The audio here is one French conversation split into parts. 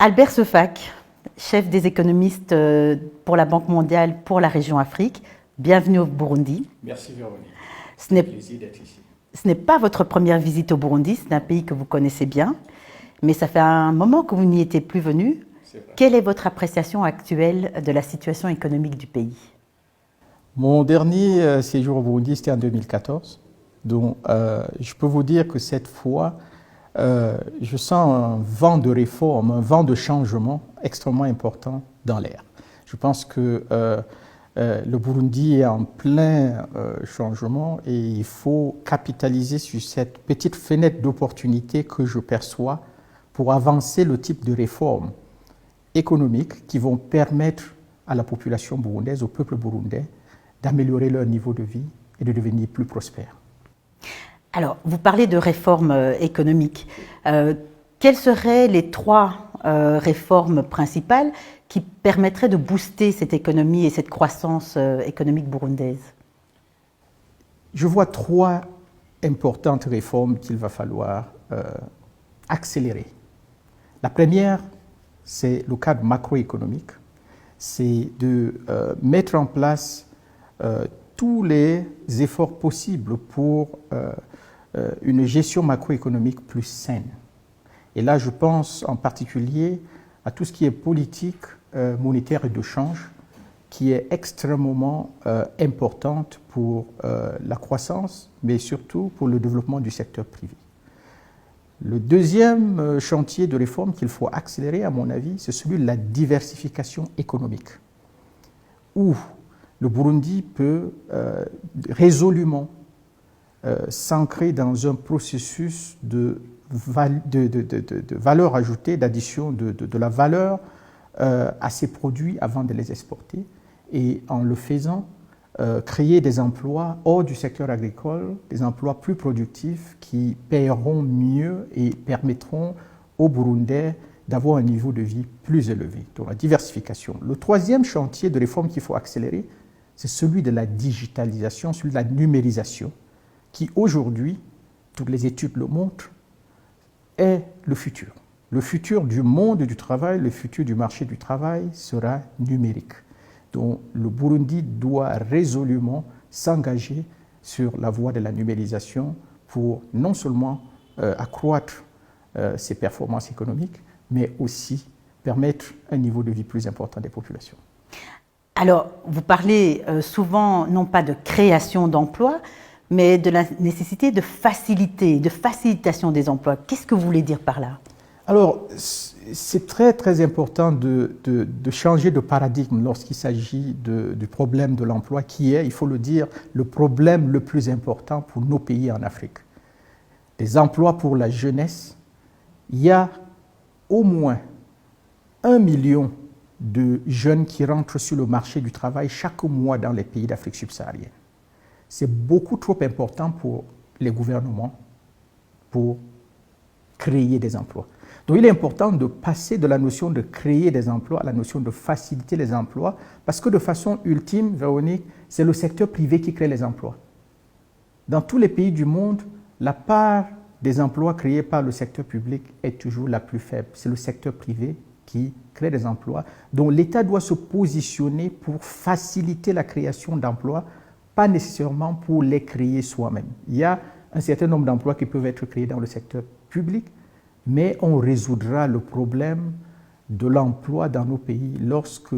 Albert Sefak, chef des économistes pour la Banque mondiale pour la région Afrique, bienvenue au Burundi. Merci Véronique. C'est un plaisir d'être ici. Ce n'est pas votre première visite au Burundi, c'est un pays que vous connaissez bien, mais ça fait un moment que vous n'y étiez plus venu. Quelle est votre appréciation actuelle de la situation économique du pays? Mon dernier séjour au Burundi, c'était en 2014. Donc, je peux vous dire que cette fois, je sens un vent de réforme, un vent de changement extrêmement important dans l'air. Je pense que le Burundi est en plein changement et il faut capitaliser sur cette petite fenêtre d'opportunité que je perçois pour avancer le type de réformes économiques qui vont permettre à la population burundaise, au peuple burundais, d'améliorer leur niveau de vie et de devenir plus prospères. Alors, vous parlez de réformes économiques. Quelles seraient les trois réformes principales qui permettraient de booster cette économie et cette croissance économique burundaise? Je vois trois importantes réformes qu'il va falloir accélérer. La première, c'est le cadre macroéconomique. C'est de mettre en place tous les efforts possibles pour une gestion macroéconomique plus saine. Et là, je pense en particulier à tout ce qui est politique monétaire et de change, qui est extrêmement importante pour la croissance, mais surtout pour le développement du secteur privé. Le deuxième chantier de réforme qu'il faut accélérer, à mon avis, c'est celui de la diversification économique, où le Burundi peut résolument s'ancrer dans un processus de valeur ajoutée, d'addition de la valeur à ses produits avant de les exporter, et en le faisant, créer des emplois hors du secteur agricole, des emplois plus productifs qui paieront mieux et permettront aux Burundais d'avoir un niveau de vie plus élevé. Donc la diversification. Le troisième chantier de réforme qu'il faut accélérer, c'est celui de la digitalisation, celui de la numérisation, qui aujourd'hui, toutes les études le montrent, est le futur. Le futur du monde du travail, le futur du marché du travail sera numérique. Donc le Burundi doit résolument s'engager sur la voie de la numérisation pour non seulement accroître ses performances économiques, mais aussi permettre un niveau de vie plus important des populations. Alors, vous parlez souvent non pas de création d'emplois, mais de la nécessité de facilitation des emplois. Qu'est-ce que vous voulez dire par là? Alors, c'est très important de changer de paradigme lorsqu'il s'agit du problème de l'emploi, qui est, il faut le dire, le problème le plus important pour nos pays en Afrique. Des emplois pour la jeunesse, il y a au moins 1 million de jeunes qui rentrent sur le marché du travail chaque mois dans les pays d'Afrique subsaharienne. C'est beaucoup trop important pour les gouvernements pour créer des emplois. Donc il est important de passer de la notion de créer des emplois à la notion de faciliter les emplois, parce que de façon ultime, Véronique, c'est le secteur privé qui crée les emplois. Dans tous les pays du monde, la part des emplois créés par le secteur public est toujours la plus faible. C'est le secteur privé qui crée des emplois. Donc l'État doit se positionner pour faciliter la création d'emplois, pas nécessairement pour les créer soi-même. Il y a un certain nombre d'emplois qui peuvent être créés dans le secteur public, mais on résoudra le problème de l'emploi dans nos pays lorsque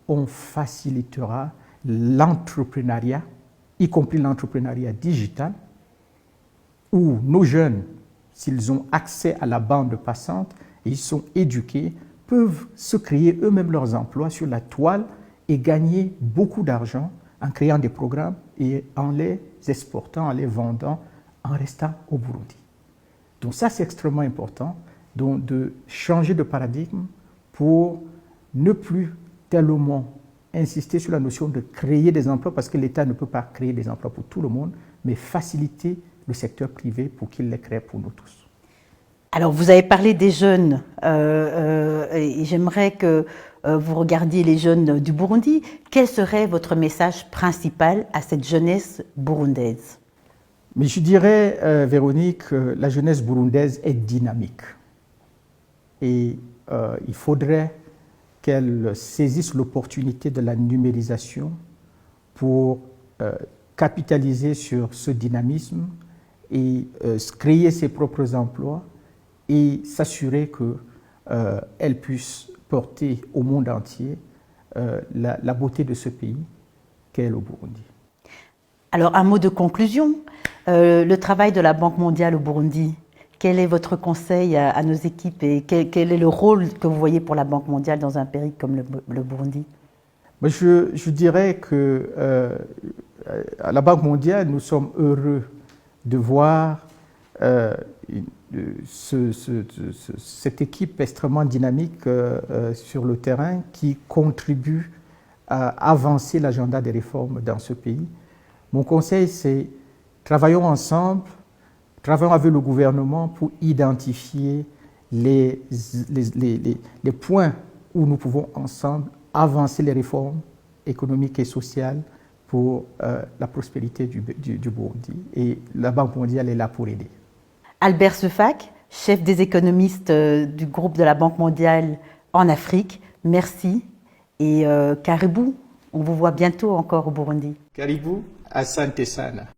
on facilitera l'entrepreneuriat, y compris l'entrepreneuriat digital, où nos jeunes, s'ils ont accès à la bande passante et ils sont éduqués, peuvent se créer eux-mêmes leurs emplois sur la toile et gagner beaucoup d'argent en créant des programmes et en les exportant, en les vendant, en restant au Burundi. Donc ça, c'est extrêmement important, donc de changer de paradigme pour ne plus tellement insister sur la notion de créer des emplois, parce que l'État ne peut pas créer des emplois pour tout le monde, mais faciliter le secteur privé pour qu'il les crée pour nous tous. Alors, vous avez parlé des jeunes, et j'aimerais que vous regardiez les jeunes du Burundi. Quel serait votre message principal à cette jeunesse burundaise? Mais je dirais, Véronique, la jeunesse burundaise est dynamique. Et il faudrait qu'elle saisisse l'opportunité de la numérisation pour capitaliser sur ce dynamisme et créer ses propres emplois et s'assurer qu'elle puisse porter au monde entier la beauté de ce pays qu'est le Burundi. Alors, un mot de conclusion. Le travail de la Banque mondiale au Burundi, quel est votre conseil à nos équipes et quel est le rôle que vous voyez pour la Banque mondiale dans un pays comme le Burundi? Je dirais que à la Banque mondiale, nous sommes heureux de voir cette équipe extrêmement dynamique sur le terrain qui contribue à avancer l'agenda des réformes dans ce pays. Mon conseil, c'est travaillons ensemble, travaillons avec le gouvernement pour identifier les points où nous pouvons ensemble avancer les réformes économiques et sociales pour la prospérité du Burundi. Et la Banque mondiale est là pour aider. Albert Sefak, chef des économistes du groupe de la Banque mondiale en Afrique, merci. Et Caribou, on vous voit bientôt encore au Burundi. Caribou, asante sana.